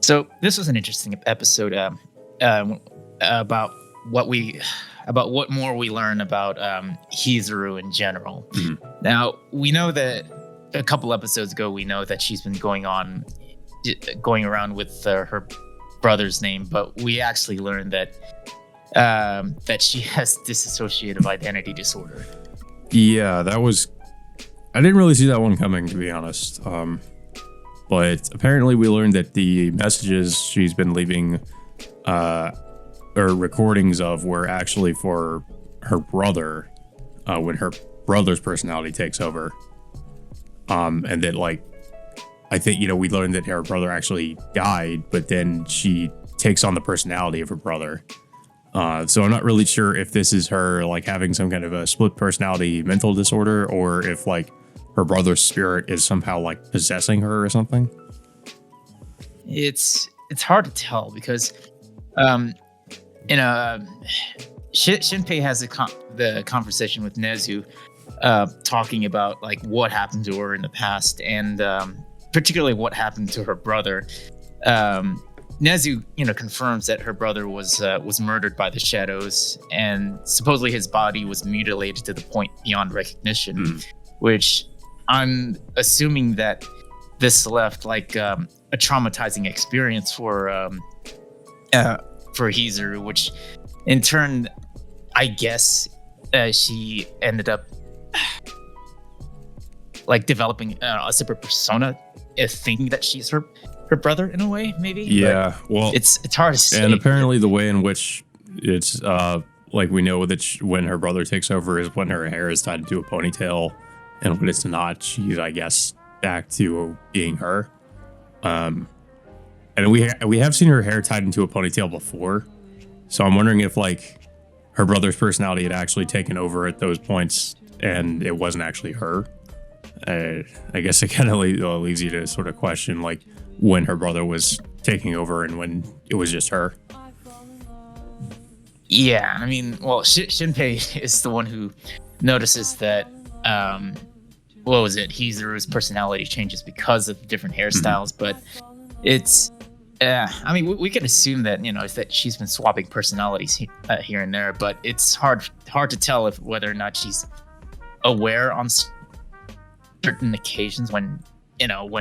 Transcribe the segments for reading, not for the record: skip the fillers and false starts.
So this was an interesting episode uh, about what we about what more we learn about Hizuru in general. Mhm. Now we know that a couple episodes ago we know that she's been going around with her brother's name, but we actually learned that she has dissociative identity disorder. Yeah, that was. I didn't really see that one coming, to be honest. But apparently, we learned that the messages she's been leaving, or recordings of, were actually for her brother, when her brother's personality takes over. And that, like, I think, we learned that her brother actually died, but then she takes on the personality of her brother. So I'm not really sure if this is her, like, having some kind of a split personality mental disorder, or if, like, her brother's spirit is somehow, like, possessing her or something. It's hard to tell because in a Shinpei has the conversation with Nezu, talking about like what happened to her in the past, and particularly what happened to her brother. Nezu, confirms that her brother was murdered by the shadows, and supposedly his body was mutilated to the point beyond recognition, which I'm assuming that this left like a traumatizing experience for Hizuru, which in turn, I guess, she ended up like developing a separate persona, thinking that she's her brother in a way, maybe. Yeah, well, it's hard to say. And apparently, the way in which it's like we know that when her brother takes over is when her hair is tied into a ponytail, and when it's not, she's, I guess, back to being her. And we have seen her hair tied into a ponytail before, so I'm wondering if like her brother's personality had actually taken over at those points, and it wasn't actually her. I guess it kind of leaves you to sort of question like when her brother was taking over and when it was just her. Yeah, I mean, well, Shinpei is the one who notices that what was it? Hizuru's personality changes because of the different hairstyles, but it's I mean, we can assume that that she's been swapping personalities here and there, but it's hard to tell if whether or not she's aware on certain occasions when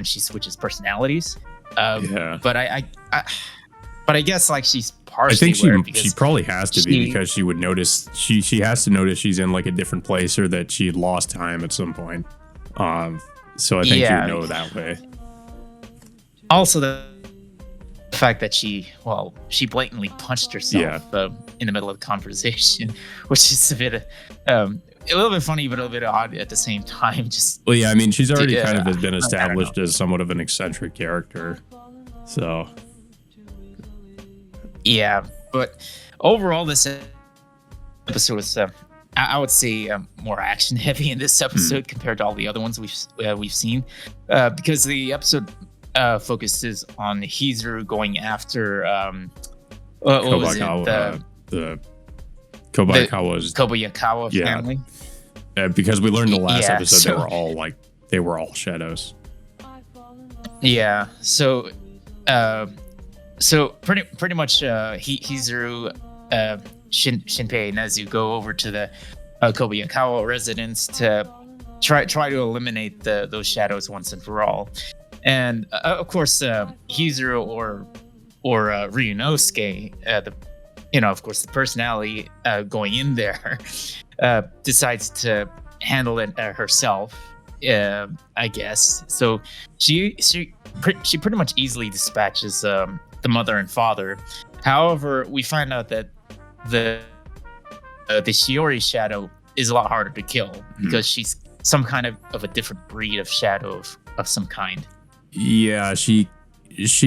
she switches personalities. But I guess like she's partially. I think she probably has to be, because she would notice she has to notice she's in like a different place, or that she had lost time at some point. So I think you would know that way. Also, the fact that she blatantly punched herself in the middle of the conversation, which is a little bit funny, but a little bit odd at the same time. Well, yeah, I mean, she's already kind of been established as somewhat of an eccentric character, so yeah. But overall, this episode was, I would say, more action heavy in this episode compared to all the other ones we've seen, because the episode focuses on Hizuru going after what was it? The Kobayakawa's Kobayakawa family. Because we learned in the last episode they were all shadows. Yeah. So pretty much Hizuru, Shinpei, and Nezu go over to the Kobayakawa residence to try to eliminate those shadows once and for all. And of course, Hizuru or Ryunosuke, of course, the personality going in there, decides to handle it herself, I guess. So she pretty much easily dispatches the mother and father. However, we find out that the Shiori shadow is a lot harder to kill because she's some kind of a different breed of shadow of some kind. Yeah, she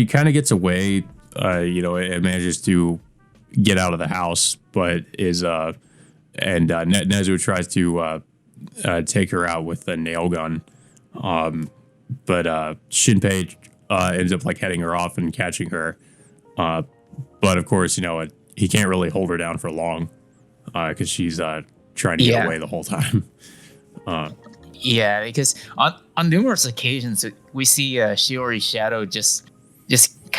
kind of gets away, and manages to get out of the house, but is Nezu tries to take her out with a nail gun, but Shinpei ends up like heading her off and catching her, but of course he can't really hold her down for long because she's trying to get away the whole time. Because on numerous occasions we see Shiori's shadow just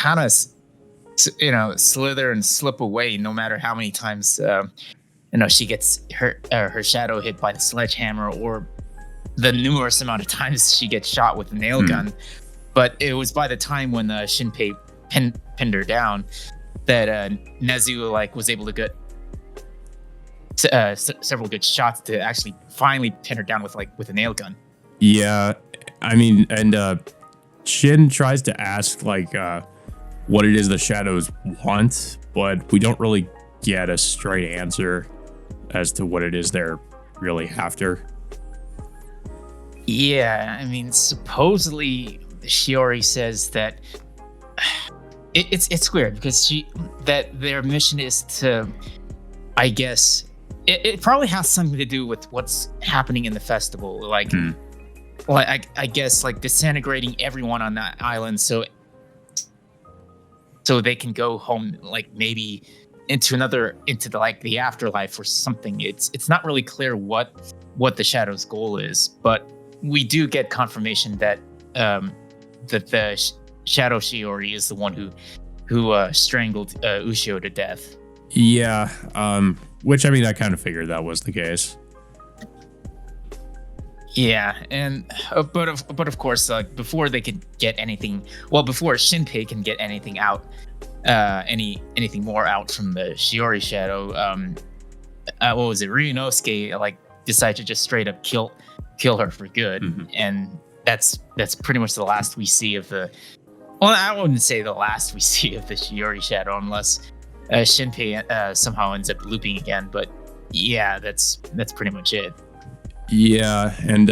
kind of slither and slip away no matter how many times she gets her shadow hit by the sledgehammer, or the numerous amount of times she gets shot with a nail gun. But it was by the time when Shinpei pinned her down that Nezu like was able to get several good shots to actually finally pin her down with a nail gun. Yeah, I mean, and Shin tries to ask like what it is the shadows want, but we don't really get a straight answer as to what it is they're really after. Yeah, I mean, supposedly Shiori says that it's weird because that their mission is to, I guess, it probably has something to do with what's happening in the festival, like, well, I guess like disintegrating everyone on that island, so they can go home, like maybe into the afterlife or something. It's not really clear what the Shadow's goal is, but we do get confirmation that that the Shadow Shiori is the one who strangled Ushio to death. Yeah, which I mean, I kind of figured that was the case. Yeah, and but of course, before they could get anything, before Shinpei can get anything out, anything more out from the Shiori Shadow, what was it? Ryunosuke decided to just straight up kill her for good, and that's pretty much the last we see of the. Well, I wouldn't say the last we see of the Shiori Shadow, unless Shinpei somehow ends up looping again. But yeah, that's pretty much it. Yeah, and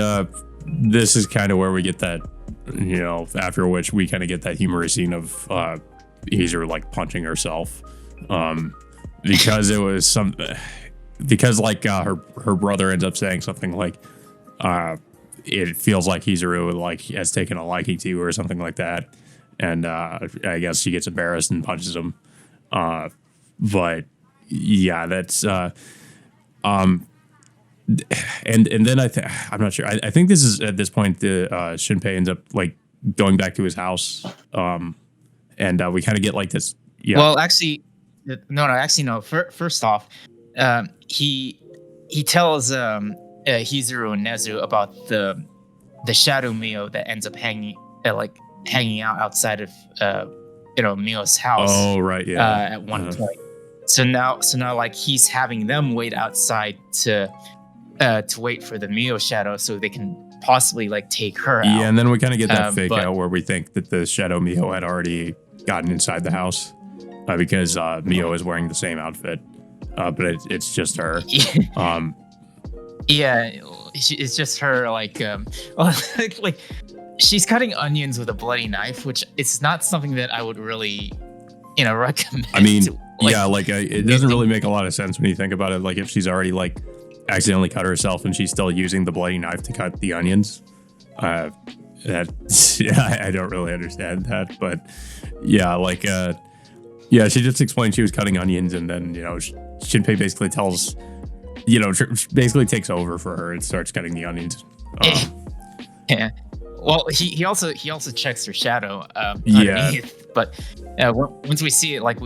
this is kind of where we get that, after which we kind of get that humorous scene of Izuru like punching herself, because it was because her brother ends up saying something like, it feels like Izuru like has taken a liking to you or something like that, and I guess she gets embarrassed and punches him, but yeah, that's and then I'm not sure. I think this is at this point the Shinpei ends up like going back to his house, and we kind of get like this. Yeah. Well, actually, no. First off, he tells Hizuru and Nezu about the Shadow Mio that ends up hanging out outside of Mio's house. Oh right, yeah. At one point. So now like he's having them wait outside to wait for the Mio Shadow so they can possibly like take her out. Yeah, and then we kind of get that fake out where we think that the Shadow Mio had already gotten inside the house because Mio is wearing the same outfit, but it's just her. Yeah, it's just her like she's cutting onions with a bloody knife, which it's not something that I would really recommend. I mean, it doesn't really make a lot of sense when you think about it. Like if she's already like accidentally cut herself and she's still using the bloody knife to cut the onions, I don't really understand that. But yeah, she just explained she was cutting onions, and then Shinpei basically tells, basically takes over for her and starts cutting the onions. Yeah. Well, he also checks her shadow underneath, but once we see it, like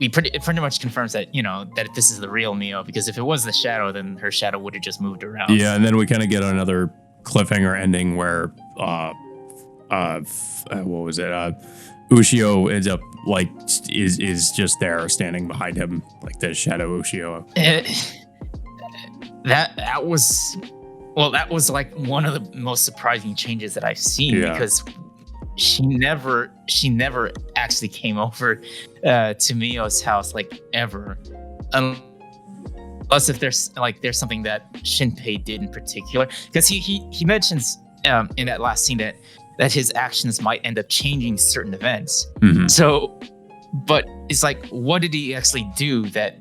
it pretty much confirms that that this is the real Mio, because if it was the shadow, then her shadow would have just moved around. Yeah, and then we kind of get another cliffhanger ending where what was it? Ushio ends up like is just there standing behind him, like the shadow Ushio. That was like one of the most surprising changes that I've seen, because she never actually came over to Mio's house like ever, unless if there's something that Shinpei did in particular, because he mentions in that last scene that his actions might end up changing certain events. So, but it's like, what did he actually do that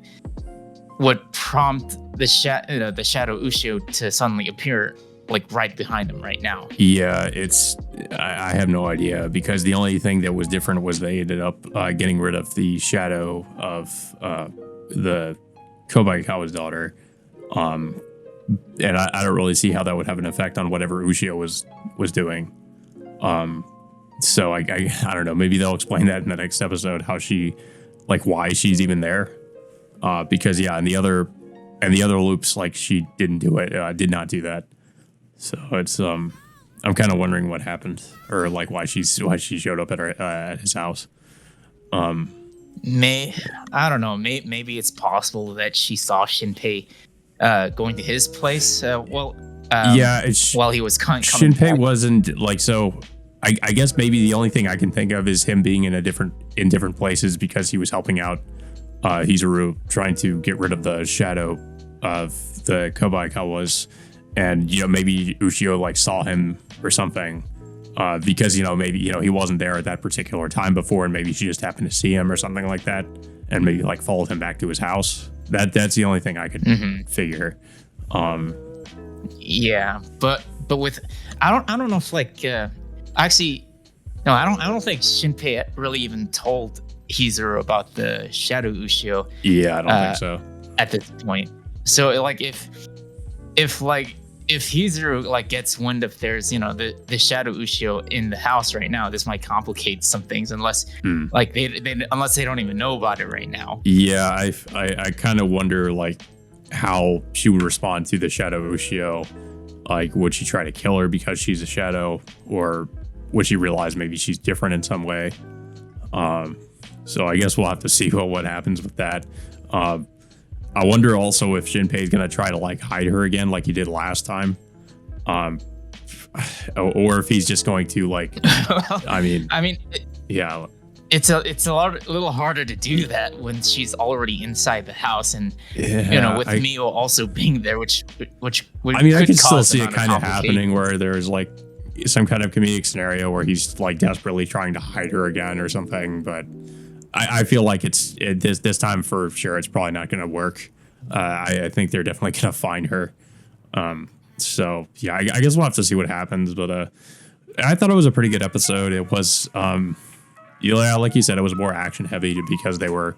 would prompt the shadow Ushio to suddenly appear like right behind him right now? Yeah, I have no idea, because the only thing that was different was they ended up getting rid of the shadow of the Kobayakawa's daughter, and I don't really see how that would have an effect on whatever Ushio was doing. So I don't know. Maybe they'll explain that in the next episode how she, like, why she's even there. Because yeah, in the other loops, like she didn't do it. Did not do that. So it's I'm kind of wondering what happened, or like why she showed up at his house. I don't know. Maybe it's possible that she saw Shinpei going to his place. Yeah, it's while he was coming Shinpei back. wasn't like so. I guess maybe the only thing I can think of is him being in different places because he was helping out Hizuru trying to get rid of the shadow of the Kobaikawas, and maybe Ushio like saw him or something because maybe he wasn't there at that particular time before, and maybe she just happened to see him or something like that, and maybe like followed him back to his house. That's the only thing I could figure. Yeah, but with I don't know if like actually no, I don't think Shinpei really even told Hizuru about the Shadow Ushio. Yeah, I don't think so at this point. So like if Hizuru like gets wind of there's the Shadow Ushio in the house right now, this might complicate some things unless like they unless they don't even know about it right now. Yeah, I kind of wonder like how she would respond to the Shadow Ushio. Like, would she try to kill her because she's a shadow, or would she realize maybe she's different in some way? So I guess we'll have to see what happens with that. I wonder also if Shinpei is gonna try to like hide her again, like he did last time, or if he's just going to like. I mean, yeah. It's a little harder to do that when she's already inside the house, and with Mio also being there, which I mean, I can still see it kind of happening where there's like some kind of comedic scenario where he's like desperately trying to hide her again or something, but I feel like this time for sure it's probably not going to work. I think they're definitely going to find her. So yeah, I guess we'll have to see what happens, but I thought it was a pretty good episode. It was yeah, like you said, it was more action heavy because they were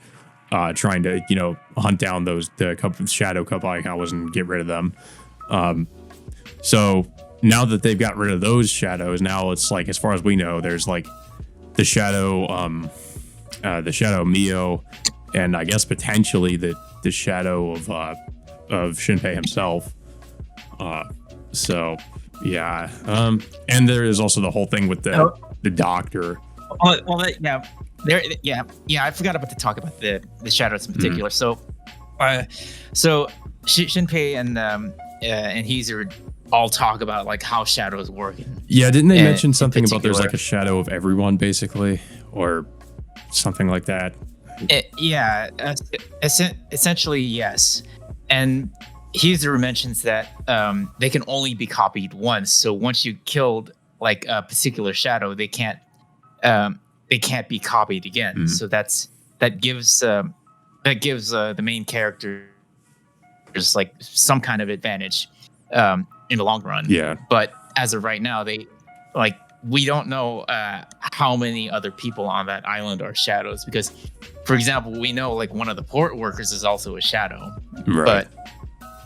trying to, hunt down the shadow Kobaikawas and get rid of them. So now that they've got rid of those shadows, now it's like, as far as we know, there's like the shadow Mio, and I guess potentially the shadow of Shinpei himself. So yeah, and there is also the whole thing with the doctor. Yeah, I forgot about to talk about the shadows in particular. So Shinpei and Hizuru all talk about like how shadows work. Yeah, didn't they mention something about there's like a shadow of everyone, basically, or something like that? Essentially yes. And Hizuru mentions that they can only be copied once. So once you killed like a particular shadow, they can't be copied again. So that gives the main character just like some kind of advantage in the long run. Yeah. But as of right now, we don't know how many other people on that island are shadows, because, for example, we know like one of the port workers is also a shadow, right.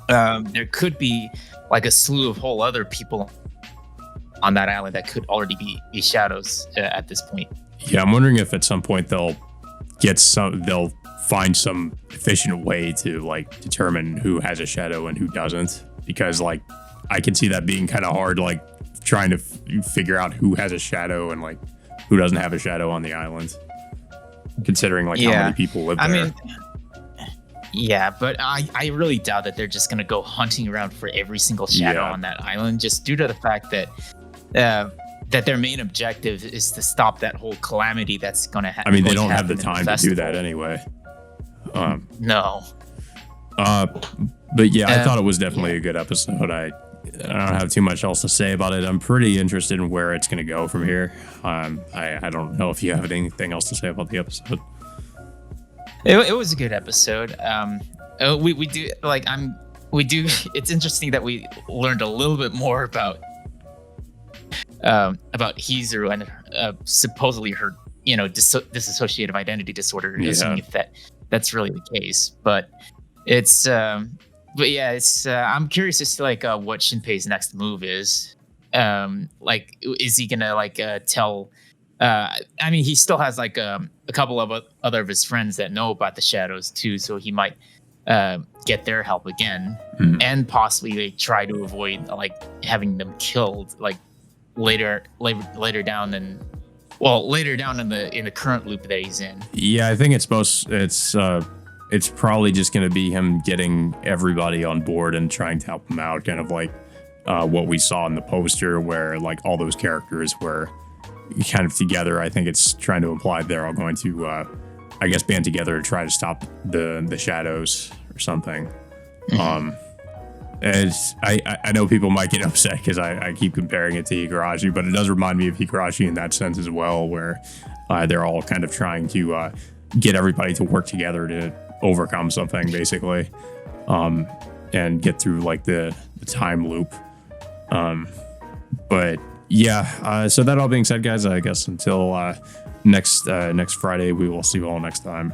But there could be like a slew of whole other people on that island that could already be shadows at this point. Yeah, I'm wondering if at some point they'll find some efficient way to like determine who has a shadow and who doesn't, because like I can see that being kind of hard, like trying to figure out who has a shadow and like who doesn't have a shadow on the island, considering like how many people live there. I mean, yeah, but I really doubt that they're just gonna go hunting around for every single shadow on that island, just due to the fact that that their main objective is to stop that whole calamity that's gonna happen. I mean, they don't have the time to do that anyway. No. But yeah, I thought it was definitely a good episode. I don't have too much else to say about it. I'm pretty interested in where it's going to go from here. I don't know if you have anything else to say about the episode. It was a good episode. We do like It's interesting that we learned a little bit more about Hizuru and supposedly her dissociative identity disorder. Assuming if that's really the case, but it's I'm curious as to like what Shinpei's next move is. Like, is he gonna like tell I mean, he still has like a couple of other of his friends that know about the shadows too, so he might get their help again, Mhm. and possibly they try to avoid like having them killed like later down than later down in the current loop that he's in. Yeah, I think it's probably just going to be him getting everybody on board and trying to help him out, kind of like what we saw in the poster, where like all those characters were kind of together. I think it's trying to imply they're all going to, I guess, band together to try to stop the shadows or something. As I know people might get upset because I keep comparing it to Higurashi, but it does remind me of Higurashi in that sense as well, where they're all kind of trying to get everybody to work together to overcome something, basically, and get through like the time loop. But yeah, so that all being said, guys, I guess until next Friday, we will see you all next time.